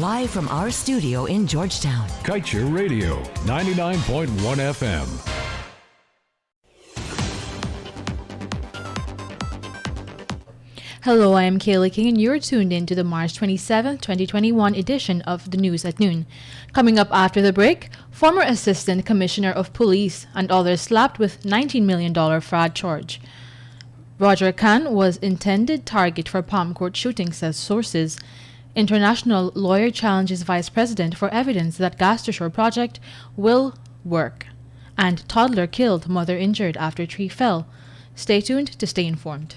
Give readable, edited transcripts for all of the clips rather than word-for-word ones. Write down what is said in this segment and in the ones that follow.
Live from our studio in Georgetown. Kaieteur Radio, 99.1 FM. Hello, I am Kayla King, and you're tuned in to the March 27, 2021 edition of the News at Noon. Coming up after the break, former Assistant Commissioner of Police and others slapped with $19 million fraud charge. Roger Khan was intended target for Palm Court shooting, says sources. International lawyer challenges Vice President for evidence that gas to shore project will work. And toddler killed, mother injured after tree fell. Stay tuned to stay informed.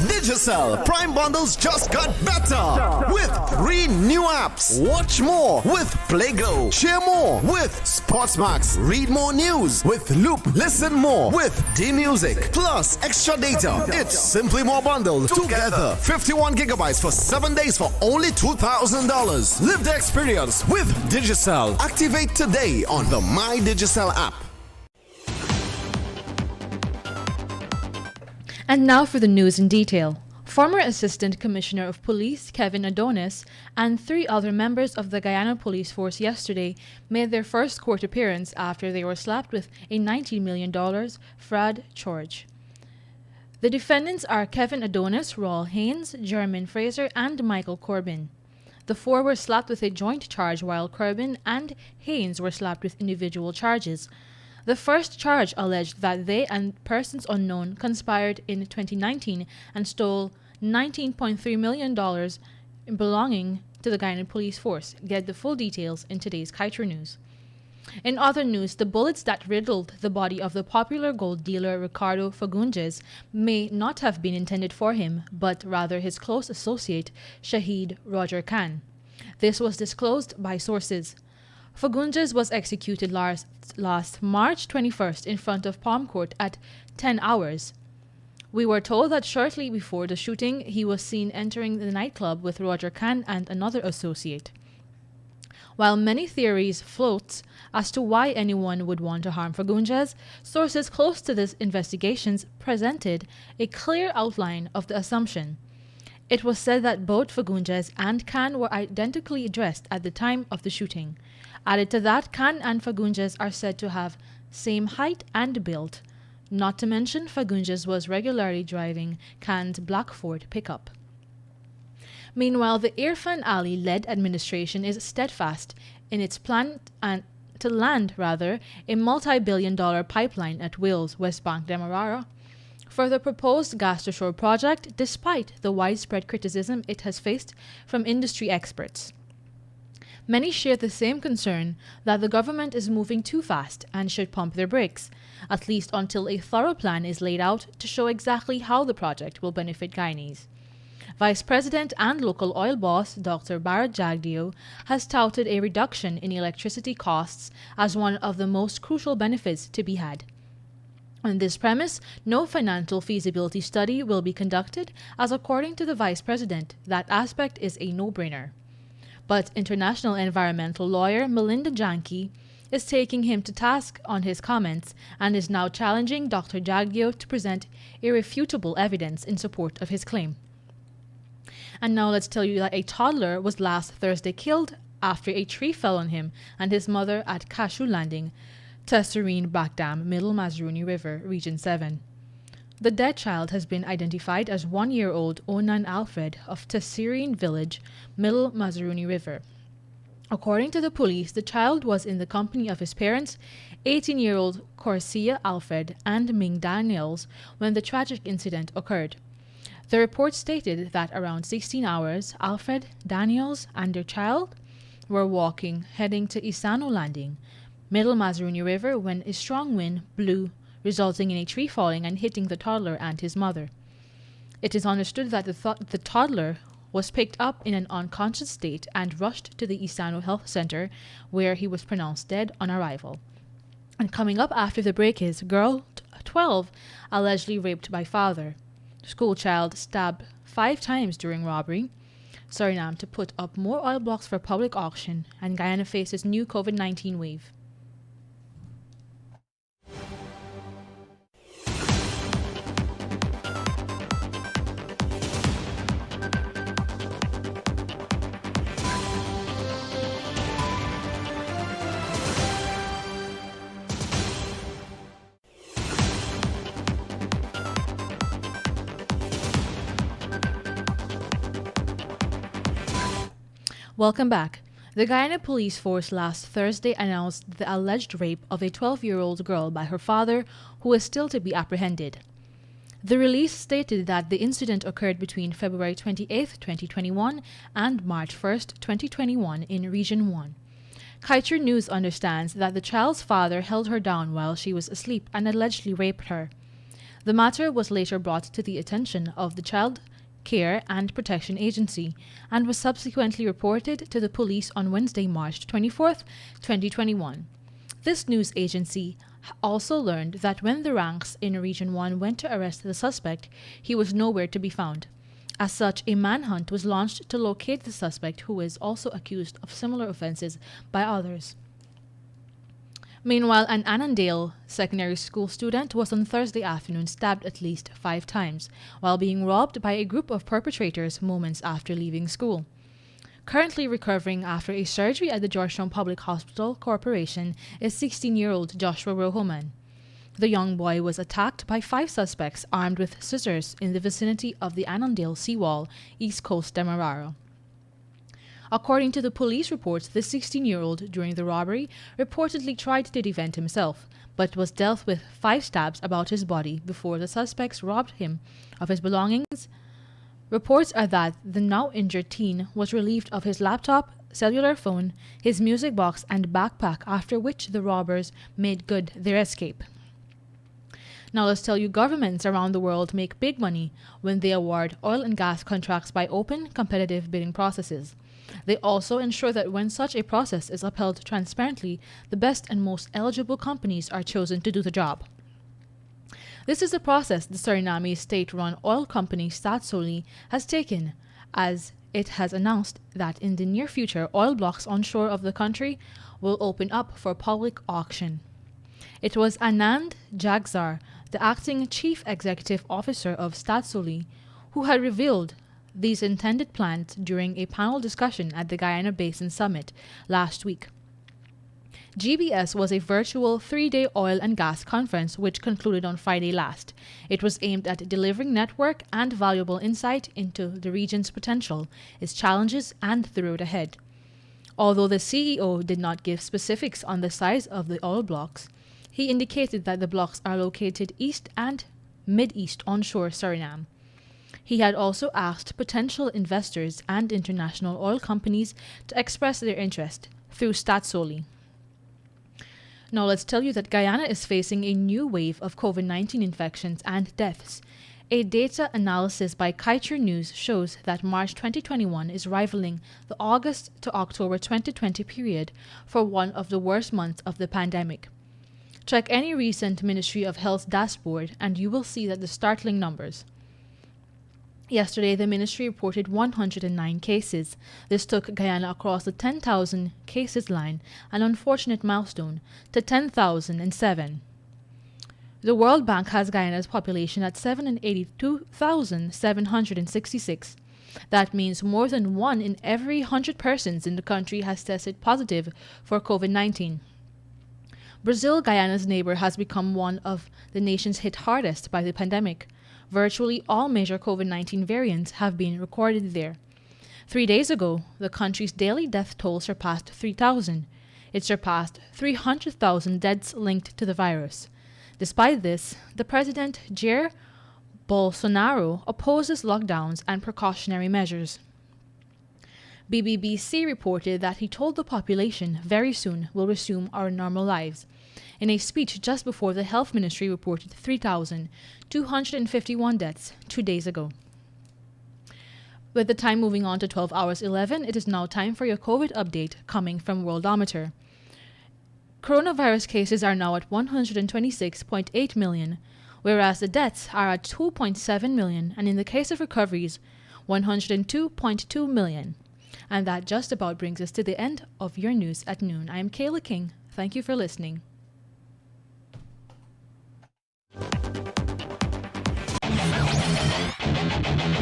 Digicel Prime Bundles just got better with 3 new apps. Watch more with PlayGo. Share more with Sportsmax. Read more news with Loop. Listen more with D-Music. Plus extra data. It's simply more bundled together. 51 gigabytes for 7 days for only $2,000. Live the experience with Digicel. Activate today on the My Digicel app. And now for the news in detail. Former Assistant Commissioner of Police Kevin Adonis and 3 other members of the Guyana Police Force yesterday made their first court appearance after they were slapped with a $19 million fraud charge. The defendants are Kevin Adonis, Raul Haynes, Jermaine Fraser, and Michael Corbin. The 4 were slapped with a joint charge while Corbin and Haynes were slapped with individual charges. The first charge alleged that they and persons unknown conspired in 2019 and stole $19.3 million belonging to the Guyana Police Force. Get the full details in today's Kaieteur News. In other news, the bullets that riddled the body of the popular gold dealer Ricardo Fagundes may not have been intended for him, but rather his close associate, Shahid Roger Khan. This was disclosed by sources. Fagundes was executed last March 21st in front of Palm Court at 10 hours. We were told that shortly before the shooting, he was seen entering the nightclub with Roger Khan and another associate. While many theories float as to why anyone would want to harm Fagundes, sources close to this investigations presented a clear outline of the assumption. It was said that both Fagundes and Khan were identically dressed at the time of the shooting. Added to that, Khan and Fagundes are said to have same height and build. Not to mention, Fagundes was regularly driving Khan's black Ford pickup. Meanwhile, the Irfan Ali-led administration is steadfast in its plan to land a multi-billion-dollar pipeline at Wales, West Bank Demerara, for the proposed gas to shore project, despite the widespread criticism it has faced from industry experts. Many share the same concern that the government is moving too fast and should pump their brakes, at least until a thorough plan is laid out to show exactly how the project will benefit Guyanese. Vice President and local oil boss Dr. Bharat Jagdeo has touted a reduction in electricity costs as one of the most crucial benefits to be had. On this premise, no financial feasibility study will be conducted, as according to the Vice President, that aspect is a no-brainer. But international environmental lawyer Melinda Janke is taking him to task on his comments and is now challenging Dr. Jagdeo to present irrefutable evidence in support of his claim. And now let's tell you that a toddler was last Thursday killed after a tree fell on him and his mother at Cashew Landing, Tesserine Backdam, Middle Mazaruni River, Region 7. The dead child has been identified as 1-year-old Onan Alfred of Tesserine Village, Middle Mazaruni River. According to the police, the child was in the company of his parents, 18-year-old Corsia Alfred and Ming Daniels, when the tragic incident occurred. The report stated that around 16 hours, Alfred, Daniels, and their child were walking, heading to Isano Landing, Middle Mazaruni River, when a strong wind blew, resulting in a tree falling and hitting the toddler and his mother. It is understood that the toddler was picked up in an unconscious state and rushed to the Isano Health Center, where he was pronounced dead on arrival. And coming up after the break is girl 12 allegedly raped by father. School child stabbed 5 times during robbery. Suriname to put up more oil blocks for public auction, and Guyana faces new COVID-19 wave. Welcome back. The Guyana Police Force last Thursday announced the alleged rape of a 12-year-old girl by her father, who is still to be apprehended. The release stated that the incident occurred between February 28, 2021 and March 1, 2021 in Region 1. Kaieteur News understands that the child's father held her down while she was asleep and allegedly raped her. The matter was later brought to the attention of the Child Care and Protection Agency and was subsequently reported to the police on Wednesday, March 24, 2021. This news agency also learned that when the ranks in Region 1 went to arrest the suspect, he was nowhere to be found. As such, a manhunt was launched to locate the suspect, who is also accused of similar offenses by others. Meanwhile, an Annandale secondary school student was on Thursday afternoon stabbed at least 5 times while being robbed by a group of perpetrators moments after leaving school. Currently recovering after a surgery at the Georgetown Public Hospital Corporation is 16-year-old Joshua Rohoman. The young boy was attacked by 5 suspects armed with scissors in the vicinity of the Annandale seawall, East Coast Demerara. According to the police reports, the 16-year-old during the robbery reportedly tried to defend himself, but was dealt with 5 stabs about his body before the suspects robbed him of his belongings. Reports are that the now injured teen was relieved of his laptop, cellular phone, his music box, and backpack, after which the robbers made good their escape. Now let's tell you, governments around the world make big money when they award oil and gas contracts by open, competitive bidding processes. They also ensure that when such a process is upheld transparently, the best and most eligible companies are chosen to do the job. This is the process the Suriname state-run oil company Staatsolie has taken, as it has announced that in the near future, oil blocks onshore of the country will open up for public auction. It was Anand Jagzar, the acting chief executive officer of Staatsolie, who had revealed these intended plans during a panel discussion at the Guyana Basin Summit last week. GBS was a virtual 3-day oil and gas conference which concluded on Friday last. It was aimed at delivering network and valuable insight into the region's potential, its challenges, and the road ahead. Although the CEO did not give specifics on the size of the oil blocks, he indicated that the blocks are located east and mid-east onshore Suriname. He had also asked potential investors and international oil companies to express their interest through Staatsolie. Now let's tell you that Guyana is facing a new wave of COVID-19 infections and deaths. A data analysis by Kaieteur News shows that March 2021 is rivaling the August to October 2020 period for one of the worst months of the pandemic. Check any recent Ministry of Health dashboard and you will see that the startling numbers. Yesterday, the ministry reported 109 cases. This took Guyana across the 10,000 cases line, an unfortunate milestone, to 10,007. The World Bank has Guyana's population at 782,766. That means more than 1 in every 100 persons in the country has tested positive for COVID-19. Brazil, Guyana's neighbor, has become one of the nations hit hardest by the pandemic. Virtually all major COVID-19 variants have been recorded there. 3 days ago, the country's daily death toll surpassed 3,000. It surpassed 300,000 deaths linked to the virus. Despite this, the president, Jair Bolsonaro, opposes lockdowns and precautionary measures. BBBC reported that he told the population very soon we'll resume our normal lives. In a speech just before the health ministry reported 3,251 deaths 2 days ago. With the time moving on to 12 hours 11, it is now time for your COVID update coming from Worldometer. Coronavirus cases are now at 126.8 million, whereas the deaths are at 2.7 million, and in the case of recoveries, 102.2 million. And that just about brings us to the end of your news at noon. I am Kayla King. Thank you for listening.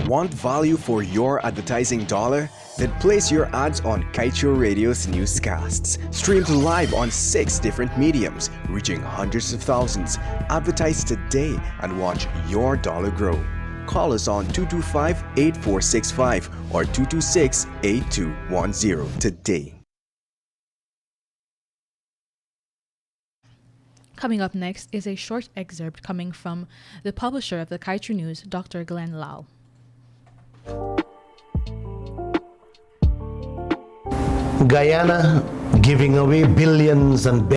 Want value for your advertising dollar? Then place your ads on Kaieteur Radio's newscasts. Streamed live on 6 different mediums, reaching hundreds of thousands. Advertise today and watch your dollar grow. Call us on 225-8465 or 226-8210 today. Coming up next is a short excerpt coming from the publisher of the Kaieteur News, Dr. Glenn Lau. Guyana giving away billions and